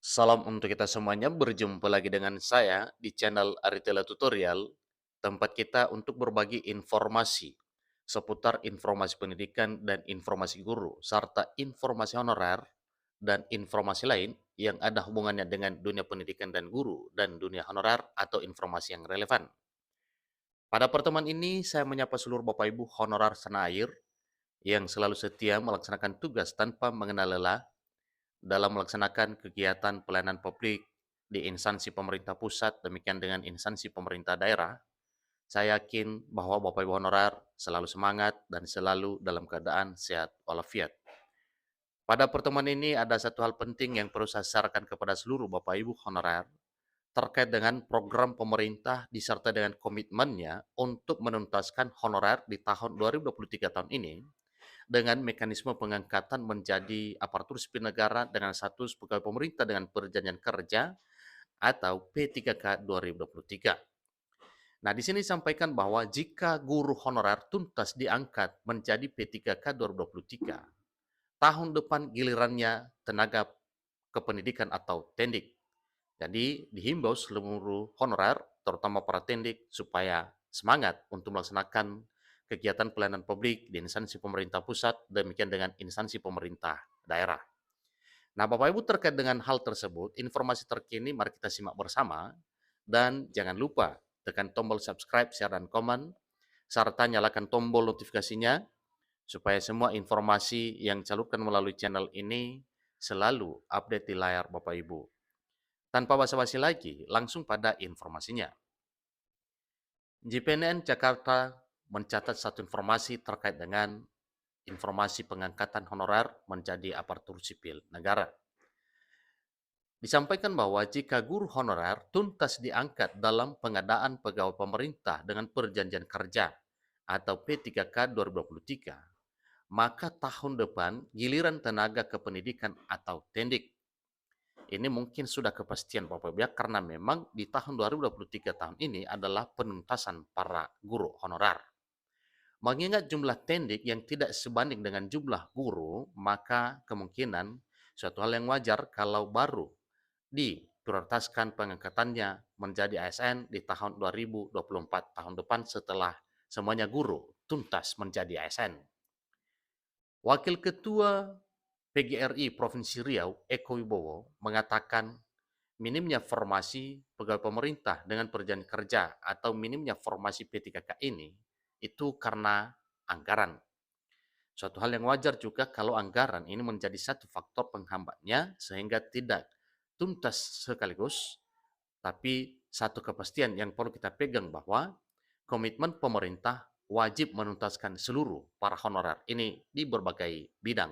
Salam untuk kita semuanya, berjumpa lagi dengan saya di channel Aritela Tutorial, tempat kita untuk berbagi informasi seputar informasi pendidikan dan informasi guru, serta informasi honorer dan informasi lain yang ada hubungannya dengan dunia pendidikan dan guru dan dunia honorer atau informasi yang relevan. Pada pertemuan ini, saya menyapa seluruh Bapak Ibu honorer senair yang selalu setia melaksanakan tugas tanpa mengenal lelah dalam melaksanakan kegiatan pelayanan publik di instansi pemerintah pusat, demikian dengan instansi pemerintah daerah. Saya yakin bahwa Bapak Ibu honorer selalu semangat dan selalu dalam keadaan sehat walafiat. Pada pertemuan ini ada satu hal penting yang perlu saya sarankan kepada seluruh Bapak Ibu honorer terkait dengan program pemerintah disertai dengan komitmennya untuk menuntaskan honorer di tahun 2023 tahun ini dengan mekanisme pengangkatan menjadi aparatur sipil negara dengan status pegawai pemerintah dengan perjanjian kerja atau P3K 2023. Nah, di sini disampaikan bahwa jika guru honorer tuntas diangkat menjadi P3K 2023, tahun depan gilirannya tenaga kependidikan atau tendik. Jadi dihimbau seluruh honorer, terutama para tendik, supaya semangat untuk melaksanakan kegiatan pelayanan publik di instansi pemerintah pusat, demikian dengan instansi pemerintah daerah. Nah, Bapak Ibu terkait dengan hal tersebut, informasi terkini mari kita simak bersama, dan jangan lupa tekan tombol subscribe, share, dan komen, serta nyalakan tombol notifikasinya, supaya semua informasi yang salurkan melalui channel ini selalu update di layar Bapak Ibu. Tanpa basa-basi lagi, langsung pada informasinya. JPNN Jakarta mencatat satu informasi terkait dengan informasi pengangkatan honorer menjadi aparatur sipil negara. Disampaikan bahwa jika guru honorer tuntas diangkat dalam pengadaan pegawai pemerintah dengan perjanjian kerja atau P3K 2023, maka tahun depan giliran tenaga kependidikan atau tendik. Ini mungkin sudah kepastian Bapak Ibu ya, karena memang di tahun 2023 tahun ini adalah penuntasan para guru honorer. Mengingat jumlah tendik yang tidak sebanding dengan jumlah guru, maka kemungkinan suatu hal yang wajar kalau baru diprioritaskan pengangkatannya menjadi ASN di tahun 2024 tahun depan setelah semuanya guru tuntas menjadi ASN. Wakil Ketua PGRI Provinsi Riau, Eko Wibowo, mengatakan minimnya formasi pegawai pemerintah dengan perjanjian kerja atau minimnya formasi P3K ini itu karena anggaran. Suatu hal yang wajar juga kalau anggaran ini menjadi satu faktor penghambatnya sehingga tidak tuntas sekaligus, tapi satu kepastian yang perlu kita pegang bahwa komitmen pemerintah wajib menuntaskan seluruh para honorer ini di berbagai bidang,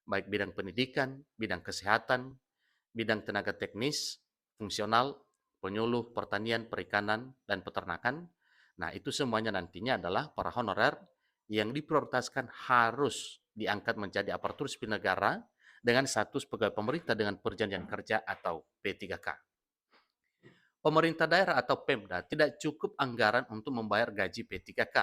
baik bidang pendidikan, bidang kesehatan, bidang tenaga teknis, fungsional, penyuluh, pertanian, perikanan, dan peternakan. Nah, itu semuanya nantinya adalah para honorer yang diprioritaskan harus diangkat menjadi aparatur sipil negara dengan status pegawai pemerintah dengan perjanjian kerja atau P3K. Pemerintah daerah atau Pemda tidak cukup anggaran untuk membayar gaji P3K.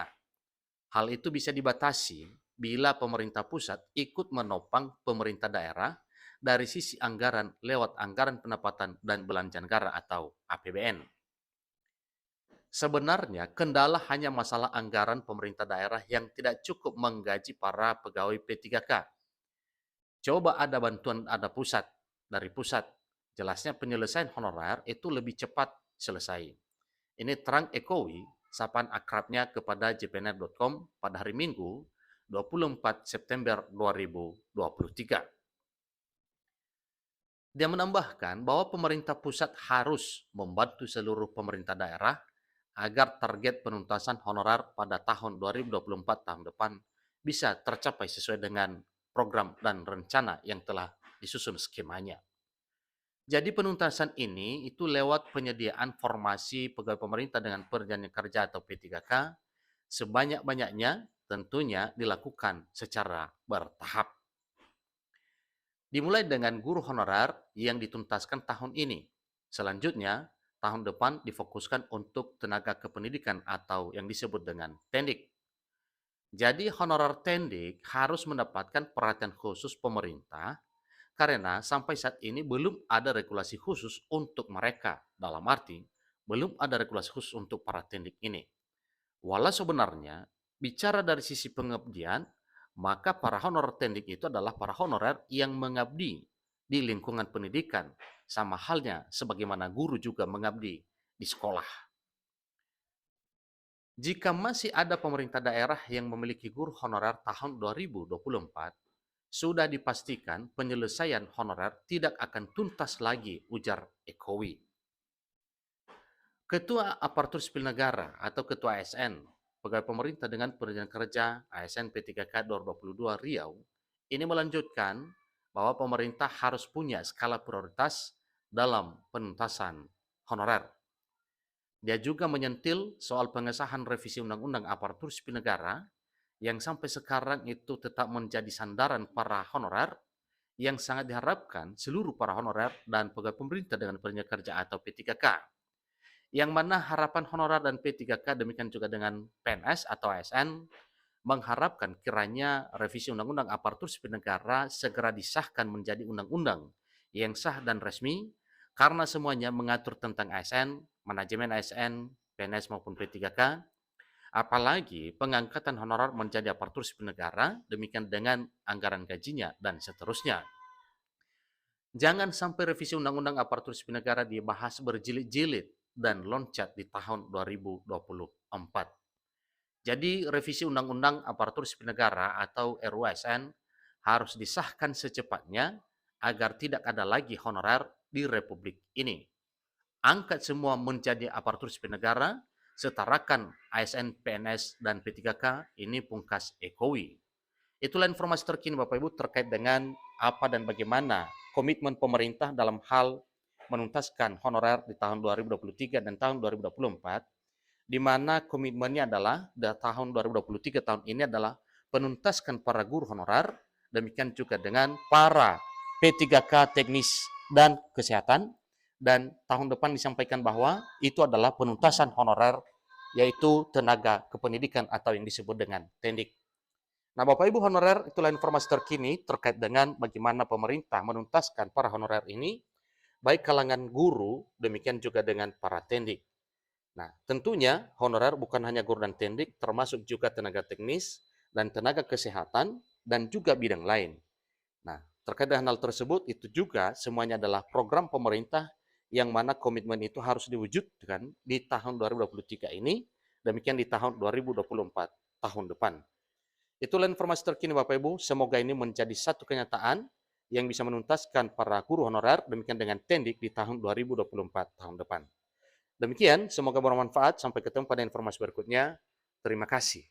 Hal itu bisa dibatasi bila pemerintah pusat ikut menopang pemerintah daerah dari sisi anggaran lewat anggaran pendapatan dan belanja negara atau APBN. Sebenarnya kendala hanya masalah anggaran pemerintah daerah yang tidak cukup menggaji para pegawai P3K. Coba ada bantuan ada pusat dari pusat, jelasnya penyelesaian honorer itu lebih cepat selesai. Ini terang Ekowi, sapaan akrabnya kepada jpnr.com pada hari Minggu 24 September 2023. Dia menambahkan bahwa pemerintah pusat harus membantu seluruh pemerintah daerah agar target penuntasan honorer pada tahun 2024 tahun depan bisa tercapai sesuai dengan program dan rencana yang telah disusun skemanya. Jadi penuntasan ini itu lewat penyediaan formasi pegawai pemerintah dengan perjanjian kerja atau P3K sebanyak-banyaknya tentunya dilakukan secara bertahap. Dimulai dengan guru honorer yang dituntaskan tahun ini. Selanjutnya, tahun depan difokuskan untuk tenaga kependidikan atau yang disebut dengan tendik. Jadi honorer tendik harus mendapatkan perhatian khusus pemerintah Karena sampai saat ini belum ada regulasi khusus untuk mereka. Dalam arti, belum ada regulasi khusus untuk para tendik ini. Walau sebenarnya, bicara dari sisi pengabdian, maka para honorer tendik itu adalah para honorer yang mengabdi di lingkungan pendidikan, sama halnya sebagaimana guru juga mengabdi di sekolah. Jika masih ada pemerintah daerah yang memiliki guru honorer tahun 2024, sudah dipastikan penyelesaian honorer tidak akan tuntas lagi, ujar Ekowi. Ketua Aparatur Sipil Negara atau Ketua ASN, Pegawai Pemerintah dengan Perjanjian Kerja ASN P3K 2022 Riau, ini melanjutkan bahwa pemerintah harus punya skala prioritas dalam penuntasan honorer. Dia juga menyentil soal pengesahan revisi Undang-Undang Aparatur Sipil Negara yang sampai sekarang itu tetap menjadi sandaran para honorer yang sangat diharapkan seluruh para honorer dan pegawai pemerintah dengan Perjanjian Kerja atau P3K. Yang mana harapan honorer dan P3K demikian juga dengan PNS atau ASN mengharapkan kiranya revisi Undang-Undang Aparatur Sipil Negara segera disahkan menjadi undang-undang yang sah dan resmi karena semuanya mengatur tentang ASN, manajemen ASN, PNS maupun P3K, apalagi pengangkatan honorer menjadi aparatur sipil negara, demikian dengan anggaran gajinya dan seterusnya. Jangan sampai revisi Undang-Undang Aparatur Sipil Negara dibahas berjilid-jilid dan loncat di tahun 2024. Jadi revisi Undang-Undang Aparatur Sipil Negara atau RUASN harus disahkan secepatnya agar tidak ada lagi honorer di Republik ini. Angkat semua menjadi aparatur sipil negara, setarakan ASN, PNS, dan P3K, ini pungkas Ekowi. Itulah informasi terkini Bapak Ibu terkait dengan apa dan bagaimana komitmen pemerintah dalam hal menuntaskan honorer di tahun 2023 dan tahun 2024, di mana komitmennya adalah di tahun 2023 tahun ini adalah penuntaskan para guru honorer, demikian juga dengan para P3K teknis dan kesehatan, dan tahun depan disampaikan bahwa itu adalah penuntasan honorer yaitu tenaga kependidikan atau yang disebut dengan tendik. Nah, Bapak Ibu honorer, itulah informasi terkini terkait dengan bagaimana pemerintah menuntaskan para honorer ini, baik kalangan guru, demikian juga dengan para tendik. Nah, tentunya honorer bukan hanya guru dan tendik, termasuk juga tenaga teknis dan tenaga kesehatan dan juga bidang lain. Nah, terkait dengan hal tersebut, itu juga semuanya adalah program pemerintah yang mana komitmen itu harus diwujudkan di tahun 2023 ini, demikian di tahun 2024, tahun depan. Itulah informasi terkini Bapak Ibu, semoga ini menjadi satu kenyataan yang bisa menuntaskan para guru honorer, demikian dengan tendik di tahun 2024, tahun depan. Demikian, semoga bermanfaat. Sampai ketemu pada informasi berikutnya. Terima kasih.